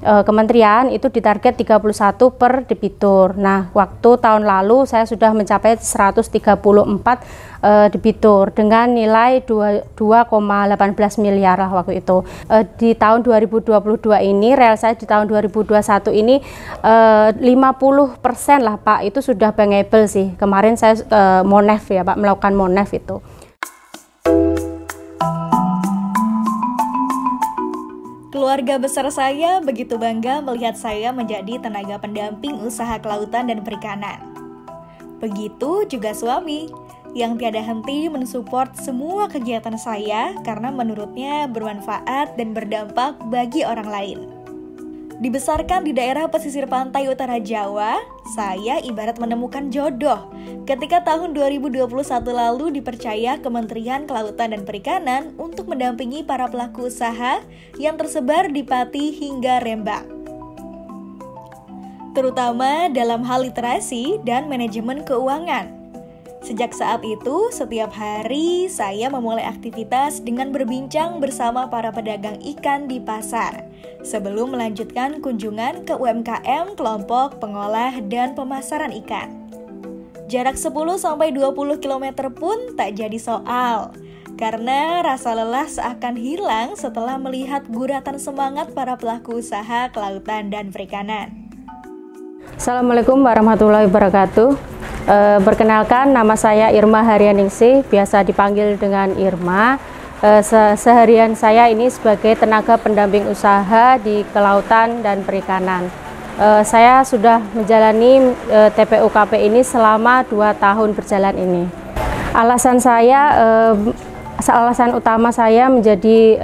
kementerian itu ditarget 31 per debitur. Nah, waktu tahun lalu saya sudah mencapai 134 debitur dengan nilai 2,18 miliar lah waktu itu. Di tahun 2022 ini, real saya di tahun 2021 ini 50% lah Pak, itu sudah bankable sih. Kemarin saya monef ya Pak, melakukan monef itu. Keluarga besar saya begitu bangga melihat saya menjadi tenaga pendamping usaha kelautan dan perikanan. Begitu juga suami, yang tiada henti mensupport semua kegiatan saya karena menurutnya bermanfaat dan berdampak bagi orang lain. Dibesarkan di daerah pesisir pantai utara Jawa, saya ibarat menemukan jodoh ketika tahun 2021 lalu dipercaya Kementerian Kelautan dan Perikanan untuk mendampingi para pelaku usaha yang tersebar di Pati hingga Rembang. Terutama dalam hal literasi dan manajemen keuangan. Sejak saat itu, setiap hari saya memulai aktivitas dengan berbincang bersama para pedagang ikan di pasar, sebelum melanjutkan kunjungan ke UMKM kelompok pengolah dan pemasaran ikan. Jarak 10-20 km pun tak jadi soal, karena rasa lelah seakan hilang setelah melihat guratan semangat para pelaku usaha kelautan dan perikanan. Assalamualaikum warahmatullahi wabarakatuh. Perkenalkan, nama saya Irma Haryaningsih, biasa dipanggil dengan Irma. Seharian saya ini sebagai tenaga pendamping usaha di kelautan dan perikanan. Saya sudah menjalani TPUKP ini selama 2 tahun berjalan ini. Alasan utama saya menjadi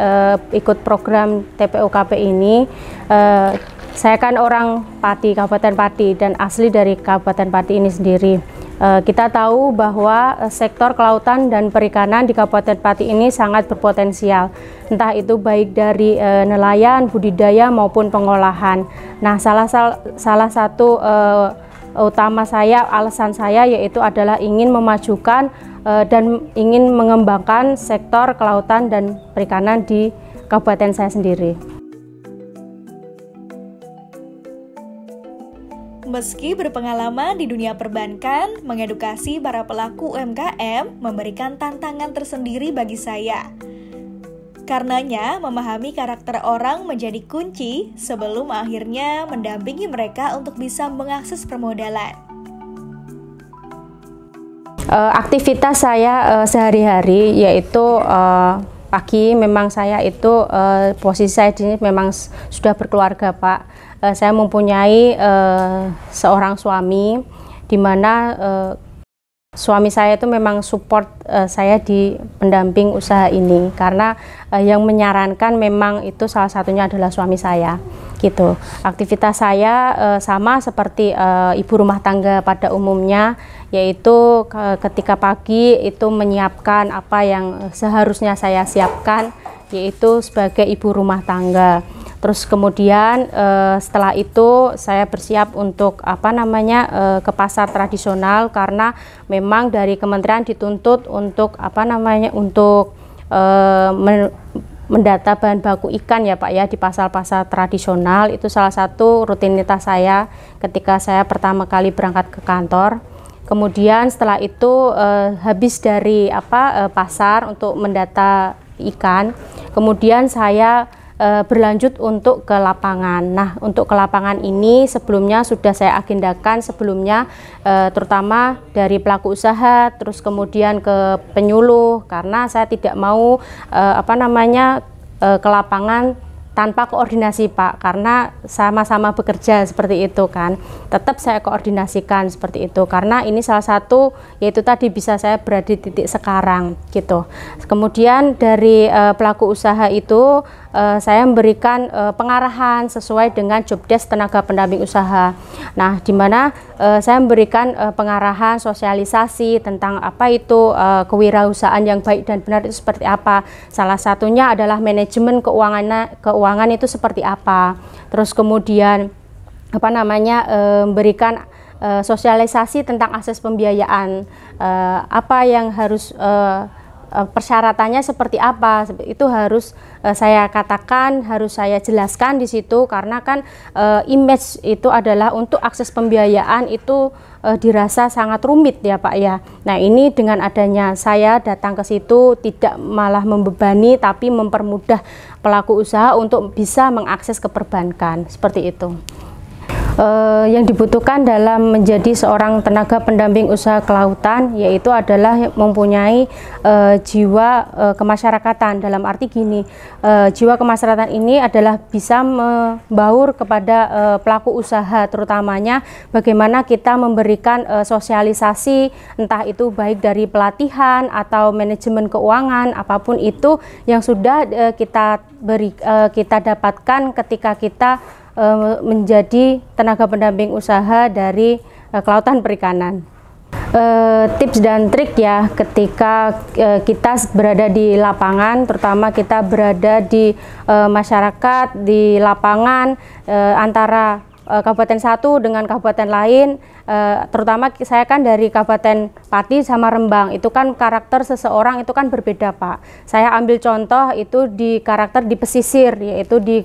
ikut program TPUKP ini, saya kan orang Pati, Kabupaten Pati, dan asli dari Kabupaten Pati ini sendiri. Kita tahu bahwa sektor kelautan dan perikanan di Kabupaten Pati ini sangat berpotensial, entah itu baik dari nelayan, budidaya maupun pengolahan. Nah, salah satu alasan saya yaitu adalah ingin memajukan dan ingin mengembangkan sektor kelautan dan perikanan di kabupaten saya sendiri. Meski berpengalaman di dunia perbankan, mengedukasi para pelaku UMKM memberikan tantangan tersendiri bagi saya. Karenanya, memahami karakter orang menjadi kunci sebelum akhirnya mendampingi mereka untuk bisa mengakses permodalan. Aktivitas saya sehari-hari yaitu pagi memang saya itu posisi saya di sini memang sudah berkeluarga Pak. Saya mempunyai seorang suami, di mana suami saya itu memang support saya di pendamping usaha ini, karena yang menyarankan memang itu salah satunya adalah suami saya. Gitu. Aktivitas saya sama seperti ibu rumah tangga pada umumnya, yaitu ketika pagi itu menyiapkan apa yang seharusnya saya siapkan, yaitu sebagai ibu rumah tangga. Terus kemudian setelah itu saya bersiap untuk ke pasar tradisional, karena memang dari kementerian dituntut untuk mendata bahan baku ikan ya Pak ya di pasar-pasar tradisional. Itu salah satu rutinitas saya ketika saya pertama kali berangkat ke kantor. Kemudian setelah itu habis dari pasar untuk mendata ikan, kemudian saya berlanjut untuk ke lapangan. Nah, untuk ke lapangan ini sebelumnya sudah saya agendakan sebelumnya, terutama dari pelaku usaha, terus kemudian ke penyuluh, karena saya tidak mau ke lapangan tanpa koordinasi Pak, karena sama-sama bekerja seperti itu kan, tetap saya koordinasikan seperti itu, karena ini salah satu yaitu tadi bisa saya berada di titik sekarang gitu. Kemudian dari pelaku usaha itu saya memberikan pengarahan sesuai dengan job desk tenaga pendamping usaha. Nah, di mana saya memberikan pengarahan sosialisasi tentang apa itu kewirausahaan yang baik dan benar itu seperti apa. Salah satunya adalah manajemen keuangan itu seperti apa. Terus kemudian memberikan sosialisasi tentang akses pembiayaan, apa yang harus persyaratannya seperti apa, itu harus saya katakan, harus saya jelaskan di situ, karena kan image itu adalah untuk akses pembiayaan itu dirasa sangat rumit ya Pak ya. Nah ini dengan adanya saya datang ke situ tidak malah membebani, tapi mempermudah pelaku usaha untuk bisa mengakses ke perbankan, seperti itu. Yang dibutuhkan dalam menjadi seorang tenaga pendamping usaha kelautan yaitu adalah mempunyai jiwa kemasyarakatan. Dalam arti gini, jiwa kemasyarakatan ini adalah bisa membaur kepada pelaku usaha, terutamanya bagaimana kita memberikan sosialisasi, entah itu baik dari pelatihan atau manajemen keuangan, apapun itu yang sudah kita dapatkan ketika kita menjadi tenaga pendamping usaha dari kelautan perikanan. Tips dan trik ya ketika kita berada di lapangan, terutama kita berada di masyarakat, di lapangan antara kabupaten satu dengan kabupaten lain, terutama saya kan dari Kabupaten Pati sama Rembang, itu kan karakter seseorang itu kan berbeda Pak. Saya ambil contoh itu di karakter di pesisir, yaitu di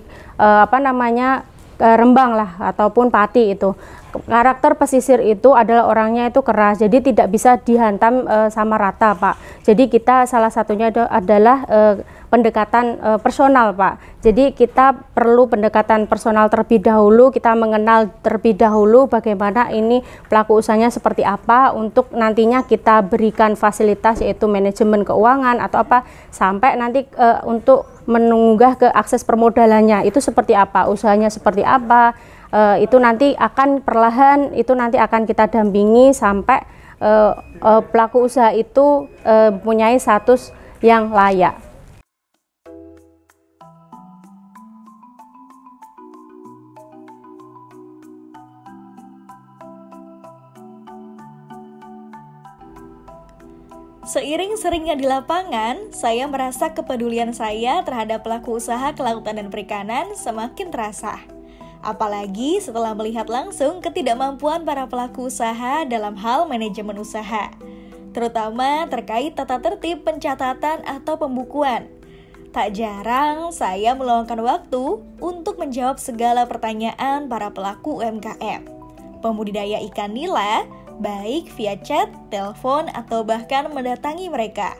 Rembang lah ataupun Pati itu. Karakter pesisir itu adalah orangnya itu keras, jadi tidak bisa dihantam sama rata Pak. Jadi kita salah satunya adalah pendekatan personal Pak. Jadi kita perlu pendekatan personal terlebih dahulu, kita mengenal terlebih dahulu bagaimana ini pelaku usahanya seperti apa, untuk nantinya kita berikan fasilitas yaitu manajemen keuangan atau apa, sampai nanti untuk menunggah ke akses permodalannya itu seperti apa, usahanya seperti apa. Itu nanti akan perlahan, itu nanti akan kita dampingi sampai pelaku usaha itu mempunyai status yang layak. Seiring seringnya di lapangan, saya merasa kepedulian saya terhadap pelaku usaha kelautan dan perikanan semakin terasa. Apalagi setelah melihat langsung ketidakmampuan para pelaku usaha dalam hal manajemen usaha, terutama terkait tata tertib pencatatan atau pembukuan. Tak jarang saya meluangkan waktu untuk menjawab segala pertanyaan para pelaku UMKM, pembudidaya ikan nila, baik via chat, telepon, atau bahkan mendatangi mereka.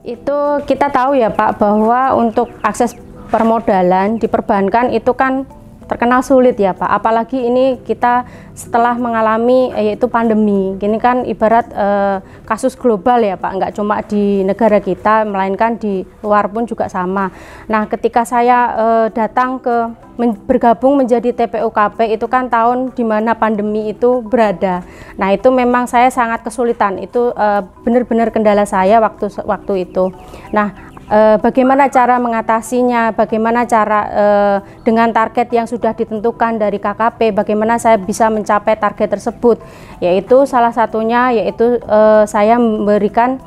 Itu kita tahu ya Pak, bahwa untuk akses permodalan di perbankan itu kan terkenal sulit ya Pak, apalagi ini kita setelah mengalami yaitu pandemi. Ini kan ibarat kasus global ya Pak, nggak cuma di negara kita, melainkan di luar pun juga sama. Nah ketika saya datang bergabung menjadi TPUKP, itu kan tahun dimana pandemi itu berada. Nah itu memang saya sangat kesulitan, itu benar-benar kendala saya waktu itu. Nah bagaimana cara mengatasinya, bagaimana cara dengan target yang sudah ditentukan dari KKP, bagaimana saya bisa mencapai target tersebut, yaitu salah satunya yaitu saya memberikan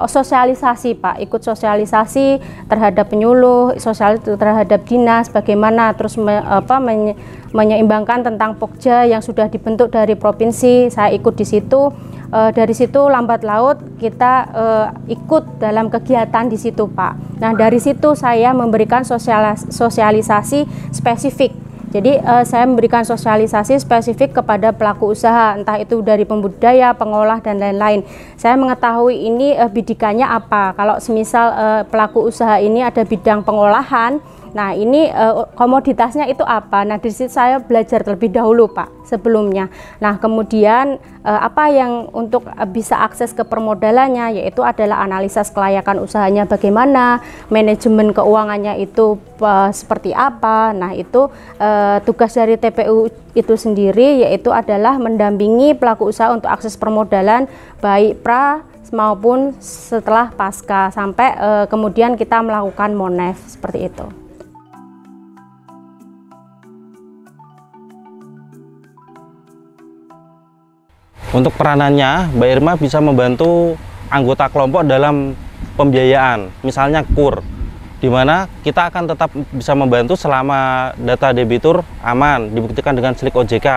sosialisasi Pak, ikut sosialisasi terhadap penyuluh, sosialisasi terhadap dinas, bagaimana terus menyeimbangkan tentang Pokja yang sudah dibentuk dari provinsi. Saya ikut di situ, dari situ lambat laut kita ikut dalam kegiatan di situ Pak. Nah dari situ saya memberikan sosialisasi spesifik. Jadi saya memberikan sosialisasi spesifik kepada pelaku usaha, entah itu dari pembudidaya, pengolah, dan lain-lain. Saya mengetahui ini bidikannya apa. Kalau semisal pelaku usaha ini ada bidang pengolahan, nah ini komoditasnya itu apa. Nah di situ saya belajar terlebih dahulu Pak sebelumnya. Nah kemudian apa yang untuk bisa akses ke permodalannya, yaitu adalah analisis kelayakan usahanya bagaimana, manajemen keuangannya itu seperti apa. Nah itu tugas dari TPU itu sendiri, yaitu adalah mendampingi pelaku usaha untuk akses permodalan baik pra maupun setelah pasca, sampai kemudian kita melakukan Monef seperti itu. Untuk peranannya, Mbak Irma bisa membantu anggota kelompok dalam pembiayaan, misalnya KUR, di mana kita akan tetap bisa membantu selama data debitur aman, dibuktikan dengan slip OJK.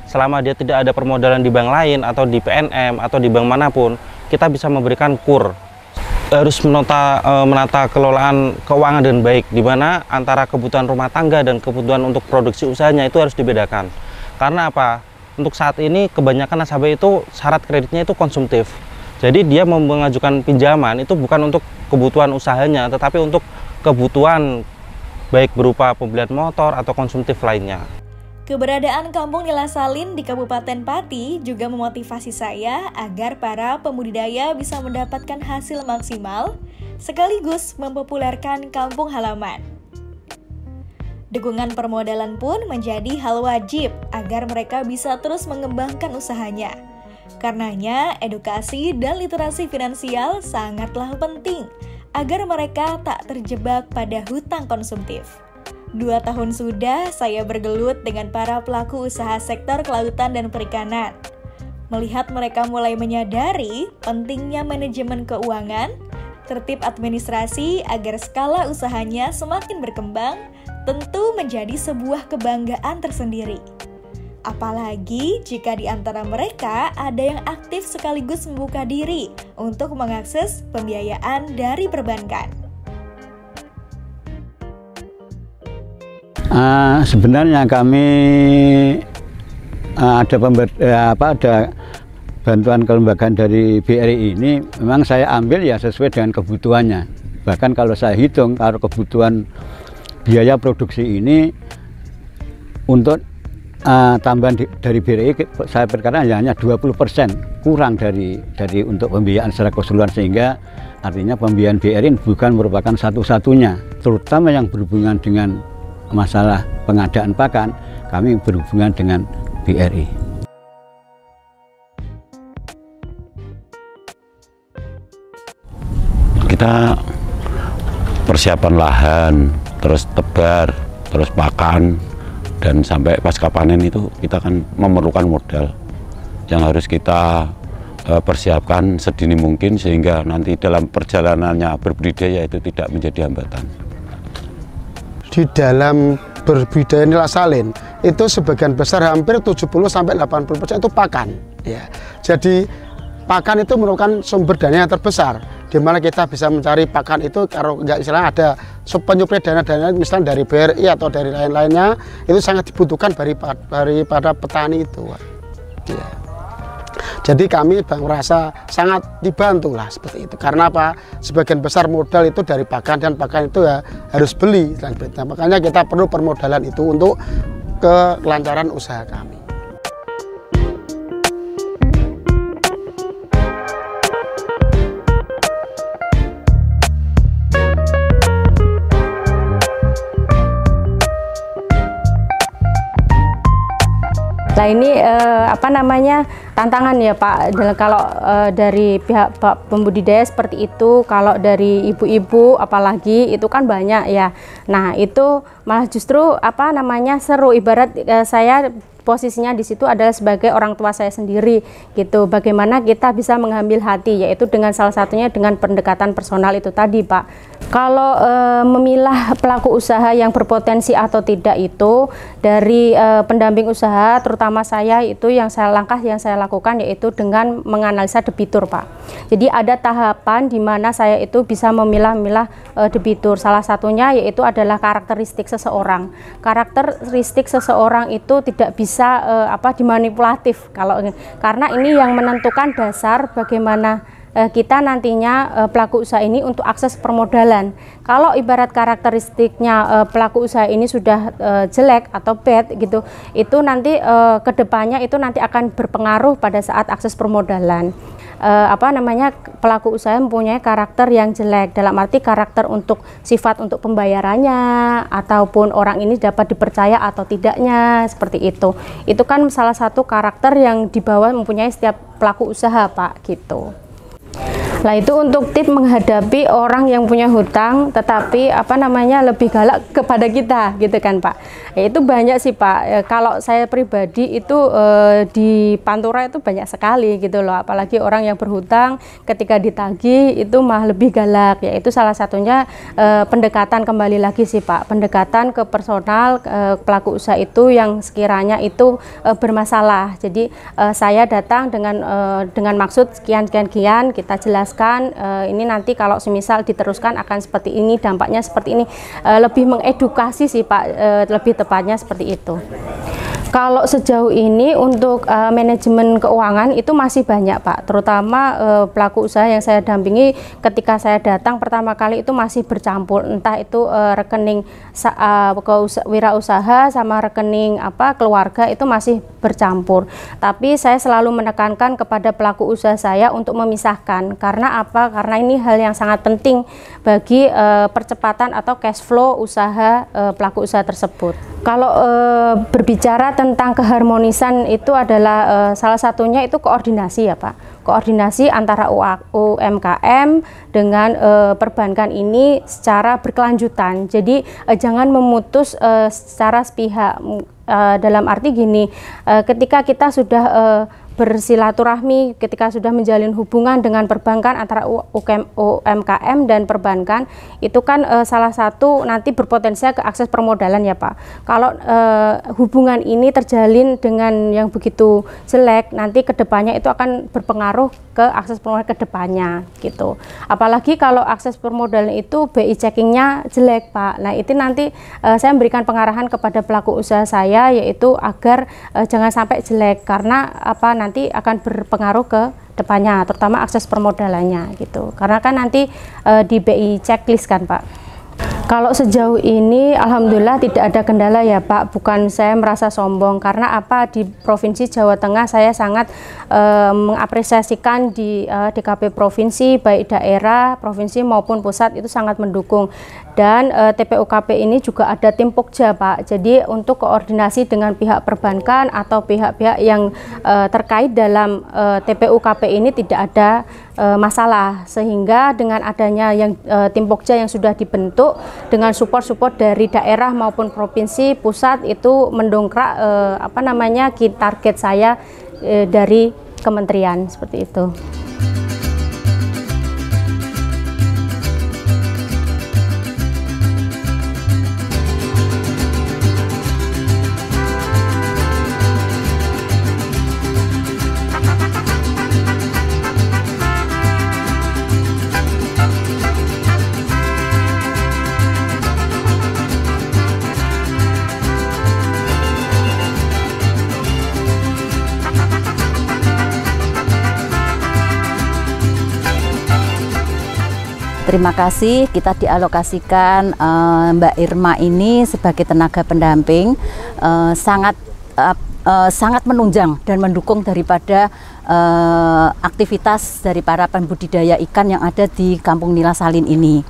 selama dia tidak ada permodalan di bank lain atau di PNM atau di bank manapun, kita bisa memberikan KUR. Harus menata kelolaan keuangan dengan baik, di mana antara kebutuhan rumah tangga dan kebutuhan untuk produksi usahanya itu harus dibedakan. Karena apa? Untuk saat ini kebanyakan nasabah itu syarat kreditnya itu konsumtif. Jadi dia mengajukan pinjaman itu bukan untuk kebutuhan usahanya, tetapi untuk kebutuhan baik berupa pembelian motor atau konsumtif lainnya. Keberadaan Kampung Nila Salin di Kabupaten Pati juga memotivasi saya agar para pembudidaya bisa mendapatkan hasil maksimal sekaligus mempopulerkan kampung halaman. Dukungan permodalan pun menjadi hal wajib agar mereka bisa terus mengembangkan usahanya. Karenanya, edukasi dan literasi finansial sangatlah penting agar mereka tak terjebak pada hutang konsumtif. 2 tahun sudah saya bergelut dengan para pelaku usaha sektor kelautan dan perikanan. Melihat mereka mulai menyadari pentingnya manajemen keuangan, tertib administrasi agar skala usahanya semakin berkembang, tentu menjadi sebuah kebanggaan tersendiri. Apalagi jika di antara mereka ada yang aktif sekaligus membuka diri untuk mengakses pembiayaan dari perbankan. Sebenarnya kami ada bantuan kelembagaan dari BRI ini memang saya ambil ya sesuai dengan kebutuhannya. Bahkan kalau saya hitung kalau kebutuhan biaya produksi ini untuk tambahan dari BRI saya perkirakan hanya 20% kurang dari untuk pembiayaan secara keseluruhan, sehingga artinya pembiayaan BRI bukan merupakan satu-satunya, terutama yang berhubungan dengan masalah pengadaan pakan, kami berhubungan dengan BRI. Kita persiapan lahan, terus tebar, terus pakan, dan sampai pasca panen itu kita kan memerlukan modal yang harus kita persiapkan sedini mungkin sehingga nanti dalam perjalanannya berbudidaya itu tidak menjadi hambatan. Di dalam berbudidaya nila salin itu sebagian besar hampir 70-80% itu pakan ya. Jadi pakan itu merupakan sumber dana yang terbesar, di mana kita bisa mencari pakan itu kalau nggak istilahnya ada penyuplai dana-dana misalnya dari BRI atau dari lain-lainnya, itu sangat dibutuhkan daripada petani itu ya. Jadi kami merasa sangat dibantu lah seperti itu. Karena apa? Sebagian besar modal itu dari pakan, dan pakan itu ya harus beli. Nah, makanya kita perlu permodalan itu untuk kelancaran usaha kami. Nah ini tantangan ya Pak, kalau dari pihak Pak pembudidaya seperti itu, kalau dari ibu-ibu apalagi itu kan banyak ya. Nah itu malah justru seru, ibarat saya posisinya di situ adalah sebagai orang tua saya sendiri gitu. Bagaimana kita bisa mengambil hati, yaitu dengan salah satunya dengan pendekatan personal itu tadi Pak. Kalau memilah pelaku usaha yang berpotensi atau tidak itu dari pendamping usaha, terutama saya itu langkah yang saya lakukan yaitu dengan menganalisa debitur Pak. Jadi ada tahapan di mana saya itu bisa memilah-milah debitur. Salah satunya yaitu adalah karakteristik seseorang. Karakteristik seseorang itu tidak bisa dimanipulatif karena ini yang menentukan dasar bagaimana kita nantinya pelaku usaha ini untuk akses permodalan. Kalau ibarat karakteristiknya pelaku usaha ini sudah jelek atau bad gitu, itu nanti kedepannya itu nanti akan berpengaruh pada saat akses permodalan. Pelaku usaha mempunyai karakter yang jelek, dalam arti karakter untuk sifat untuk pembayarannya ataupun orang ini dapat dipercaya atau tidaknya, seperti itu. Itu kan salah satu karakter yang dibawa mempunyai setiap pelaku usaha Pak gitu. Nah itu untuk tip menghadapi orang yang punya hutang tetapi lebih galak kepada kita gitu kan Pak. Ya, itu banyak sih Pak. Kalau saya pribadi itu di Pantura itu banyak sekali gitu loh. Apalagi orang yang berhutang ketika ditagih itu mah lebih galak. Yaitu salah satunya pendekatan, kembali lagi sih Pak. Pendekatan ke personal pelaku usaha itu yang sekiranya itu bermasalah. Jadi saya datang dengan maksud sekian kita jelaskan ini nanti kalau semisal diteruskan akan seperti ini, dampaknya seperti ini, lebih mengedukasi sih Pak, lebih tepatnya seperti itu. Kalau sejauh ini untuk manajemen keuangan itu masih banyak Pak, terutama pelaku usaha yang saya dampingi ketika saya datang pertama kali itu masih bercampur, entah itu rekening wirausaha sama rekening keluarga itu masih bercampur. Tapi saya selalu menekankan kepada pelaku usaha saya untuk memisahkan, karena apa? Karena ini hal yang sangat penting bagi percepatan atau cash flow usaha pelaku usaha tersebut. Kalau berbicara tentang keharmonisan itu adalah salah satunya itu koordinasi ya Pak. Koordinasi antara UMKM dengan perbankan ini secara berkelanjutan. Jadi jangan memutus secara sepihak. Dalam arti gini, ketika kita sudah bersilaturahmi, ketika sudah menjalin hubungan dengan perbankan antara UMKM dan perbankan, itu kan salah satu nanti berpotensi ke akses permodalan ya Pak. Kalau hubungan ini terjalin dengan yang begitu jelek, nanti kedepannya itu akan berpengaruh ke akses permodalan kedepannya gitu. Apalagi kalau akses permodalan itu BI checkingnya jelek Pak. Nah itu nanti saya memberikan pengarahan kepada pelaku usaha saya, yaitu agar jangan sampai jelek, karena nanti akan berpengaruh ke depannya, terutama akses permodalannya gitu. Karena kan nanti di BI checklist kan Pak. Kalau sejauh ini alhamdulillah tidak ada kendala ya Pak, bukan saya merasa sombong, karena di Provinsi Jawa Tengah saya sangat mengapresiasikan di DKP provinsi, baik daerah, provinsi maupun pusat itu sangat mendukung. Dan TPUKP ini juga ada tim Pokja Pak, jadi untuk koordinasi dengan pihak perbankan atau pihak-pihak yang terkait dalam TPUKP ini tidak ada masalah, sehingga dengan adanya yang tim Pokja yang sudah dibentuk dengan support dari daerah maupun provinsi, pusat itu mendongkrak target saya dari kementerian seperti itu. Terima kasih, kita dialokasikan Mbak Irma ini sebagai tenaga pendamping, sangat menunjang dan mendukung daripada aktivitas dari para pembudidaya ikan yang ada di Kampung Nila Salin ini.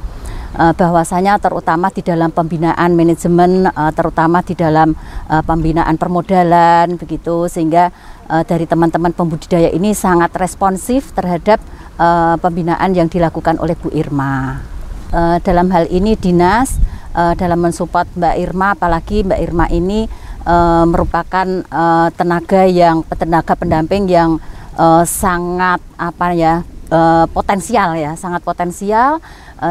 Bahwasanya terutama di dalam pembinaan manajemen, terutama di dalam pembinaan permodalan begitu, sehingga dari teman-teman pembudidaya ini sangat responsif terhadap pembinaan yang dilakukan oleh Bu Irma. Dalam hal ini dinas dalam mensupport Mbak Irma, apalagi Mbak Irma ini merupakan tenaga pendamping yang sangat potensial ya, sangat potensial,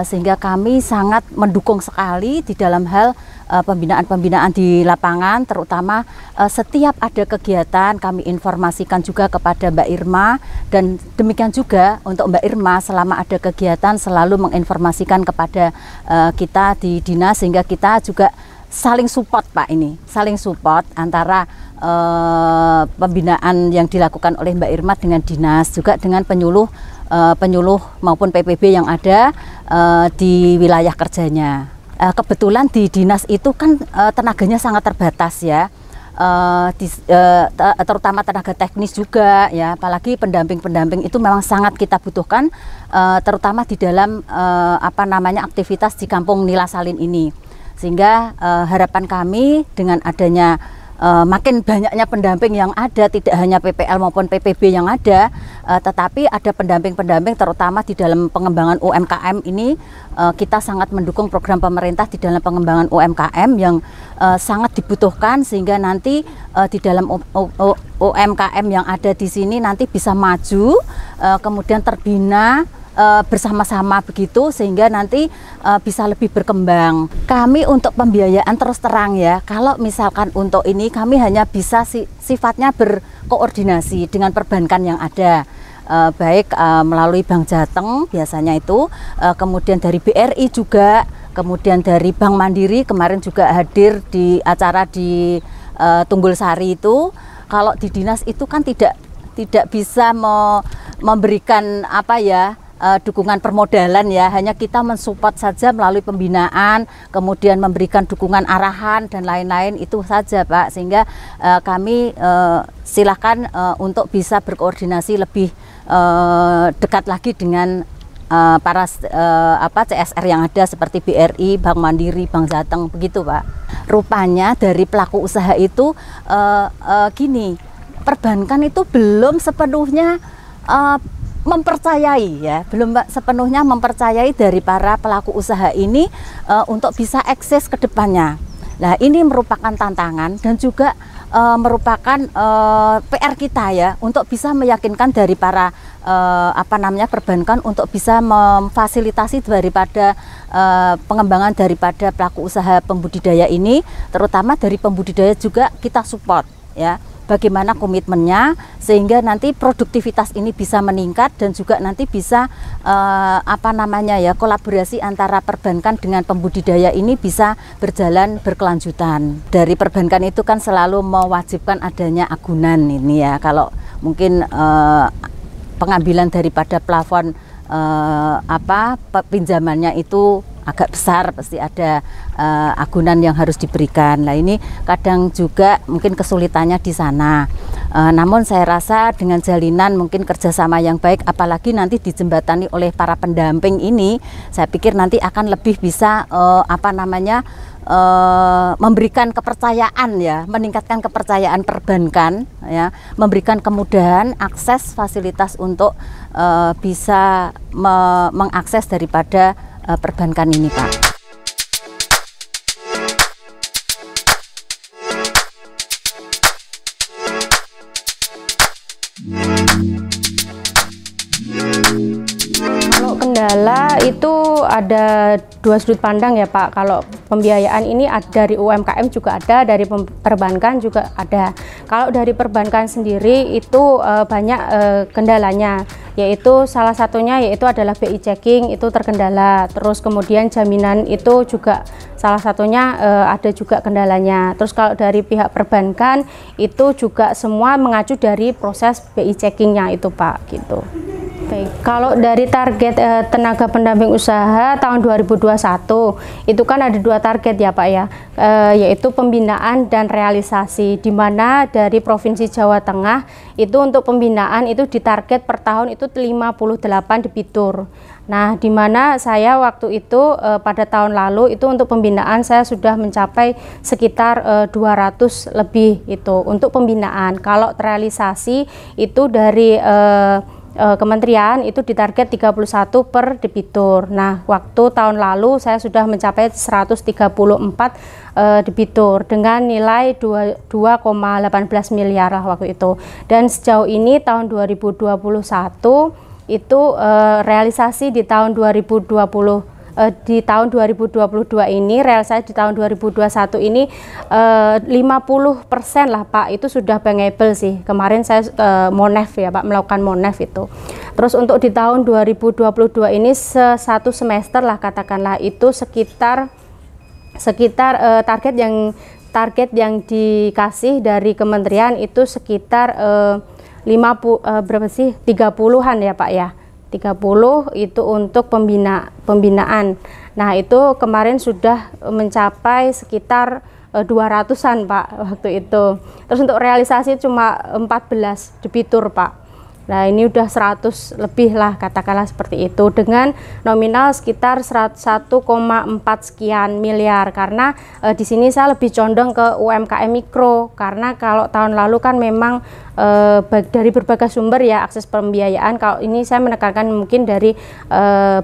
sehingga kami sangat mendukung sekali di dalam hal pembinaan di lapangan, terutama setiap ada kegiatan kami informasikan juga kepada Mbak Irma, dan demikian juga untuk Mbak Irma selama ada kegiatan selalu menginformasikan kepada kita di dinas, sehingga kita juga saling support Pak, ini saling support antara pembinaan yang dilakukan oleh Mbak Irma dengan dinas, juga dengan penyuluh maupun PPB yang ada di wilayah kerjanya. Kebetulan di dinas itu kan tenaganya sangat terbatas ya, terutama tenaga teknis juga ya, apalagi pendamping itu memang sangat kita butuhkan, terutama di dalam aktivitas di Kampung Nila Salin ini. Sehingga harapan kami dengan adanya makin banyaknya pendamping yang ada, tidak hanya PPL maupun PPB yang ada, tetapi ada pendamping-pendamping terutama di dalam pengembangan UMKM ini. Kita sangat mendukung program pemerintah di dalam pengembangan UMKM yang sangat dibutuhkan, sehingga nanti di dalam UMKM yang ada di sini nanti bisa maju, kemudian terbina bersama-sama begitu, sehingga nanti bisa lebih berkembang. Kami untuk pembiayaan terus terang ya, kalau misalkan untuk ini kami hanya bisa sifatnya berkoordinasi dengan perbankan yang ada, baik melalui Bank Jateng biasanya itu, kemudian dari BRI juga, kemudian dari Bank Mandiri kemarin juga hadir di acara di Tunggul Sari itu. Kalau di dinas itu kan tidak bisa memberikan apa ya, dukungan permodalan ya, hanya kita mensupport saja melalui pembinaan, kemudian memberikan dukungan arahan dan lain-lain, itu saja Pak, sehingga kami silakan untuk bisa berkoordinasi lebih dekat lagi dengan para CSR yang ada seperti BRI, Bank Mandiri, Bank Jateng begitu Pak. Rupanya dari pelaku usaha itu gini, perbankan itu belum sepenuhnya mempercayai ya, belum sepenuhnya mempercayai dari para pelaku usaha ini untuk bisa eksis ke depannya. Nah, ini merupakan tantangan dan juga merupakan PR kita ya, untuk bisa meyakinkan dari para perbankan untuk bisa memfasilitasi daripada pengembangan daripada pelaku usaha pembudidaya ini, terutama dari pembudidaya juga kita support ya. Bagaimana komitmennya sehingga nanti produktivitas ini bisa meningkat dan juga nanti bisa kolaborasi antara perbankan dengan pembudidaya ini bisa berjalan berkelanjutan. Dari perbankan itu kan selalu mewajibkan adanya agunan ini ya. Kalau mungkin pengambilan daripada plafon pinjamannya itu agak besar, pasti ada agunan yang harus diberikan. Nah, ini kadang juga mungkin kesulitannya di sana. Namun saya rasa dengan jalinan mungkin kerjasama yang baik, apalagi nanti dijembatani oleh para pendamping ini, saya pikir nanti akan lebih bisa memberikan kepercayaan ya, meningkatkan kepercayaan perbankan ya, memberikan kemudahan akses fasilitas untuk bisa mengakses daripada perbankan ini Pak. Kalau kendala itu ada dua sudut pandang ya Pak. Kalau pembiayaan ini dari UMKM juga ada, dari perbankan juga ada. Kalau dari perbankan sendiri itu banyak kendalanya, yaitu salah satunya yaitu adalah BI checking itu terkendala. Terus kemudian jaminan itu juga salah satunya ada juga kendalanya. Terus kalau dari pihak perbankan itu juga semua mengacu dari proses BI checkingnya itu Pak gitu. Baik, kalau dari target tenaga pendamping usaha tahun 2021 itu kan ada dua target ya Pak ya, yaitu pembinaan dan realisasi, di mana dari Provinsi Jawa Tengah itu untuk pembinaan itu ditarget per tahun itu 58 debitur. Nah, di mana saya waktu itu pada tahun lalu itu untuk pembinaan saya sudah mencapai sekitar 200 lebih itu untuk pembinaan. Kalau realisasi itu dari kementerian itu ditarget 31 per debitur. Nah, waktu tahun lalu saya sudah mencapai 134 debitur dengan nilai 2,18 miliar lah waktu itu. Dan sejauh ini tahun 2021 itu realisasi di tahun 2022 ini, realisasi di tahun 2021 ini 50% lah Pak, itu sudah bankable sih. Kemarin saya monef ya Pak, melakukan monef itu. Terus untuk di tahun 2022 ini satu semester lah katakanlah itu sekitar target yang dikasih dari kementerian itu sekitar 30-an ya Pak ya. 30 itu untuk pembinaan. Nah, itu kemarin sudah mencapai sekitar 200-an Pak waktu itu. Terus untuk realisasi cuma 14 debitur Pak. Nah ini udah 100 lebih lah, katakanlah seperti itu, dengan nominal sekitar 1,4 sekian miliar. Karena di sini saya lebih condong ke UMKM mikro, karena kalau tahun lalu kan memang dari berbagai sumber ya akses pembiayaan. Kalau ini saya menekankan mungkin dari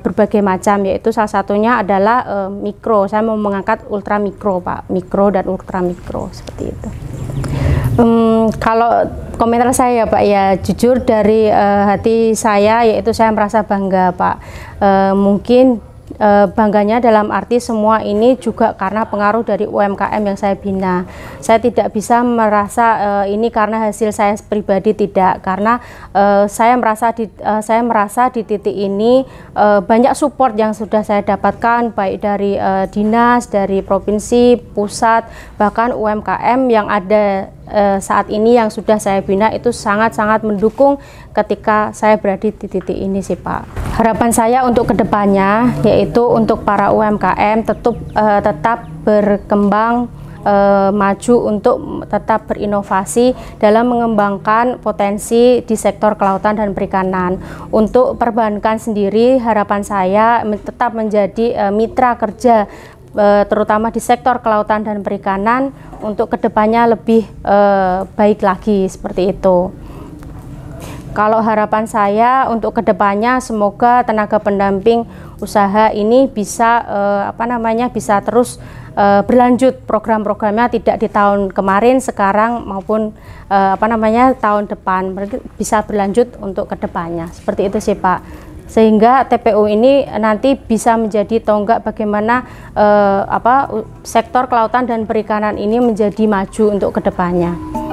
berbagai macam, yaitu salah satunya adalah mikro. Saya mau mengangkat ultra mikro Pak, mikro dan ultra mikro seperti itu. Kalau komentar saya Pak ya, jujur dari hati saya, yaitu saya merasa bangga Pak. Mungkin bangganya dalam arti semua ini juga karena pengaruh dari UMKM yang saya bina. Saya tidak bisa merasa ini karena hasil saya pribadi, tidak, karena saya merasa di titik ini banyak support yang sudah saya dapatkan, baik dari dinas, dari provinsi, pusat, bahkan UMKM yang ada saat ini yang sudah saya bina itu sangat-sangat mendukung ketika saya berada di titik ini sih Pak. Harapan saya untuk kedepannya yaitu untuk para UMKM tetap berkembang, maju untuk tetap berinovasi dalam mengembangkan potensi di sektor kelautan dan perikanan. Untuk perbankan sendiri, harapan saya tetap menjadi mitra kerja terutama di sektor kelautan dan perikanan untuk kedepannya lebih baik lagi seperti itu. Kalau harapan saya untuk kedepannya semoga tenaga pendamping usaha ini bisa bisa terus berlanjut program-programnya, tidak di tahun kemarin, sekarang maupun tahun depan, bisa berlanjut untuk kedepannya seperti itu sih Pak. Sehingga TPU ini nanti bisa menjadi tonggak bagaimana sektor kelautan dan perikanan ini menjadi maju untuk kedepannya.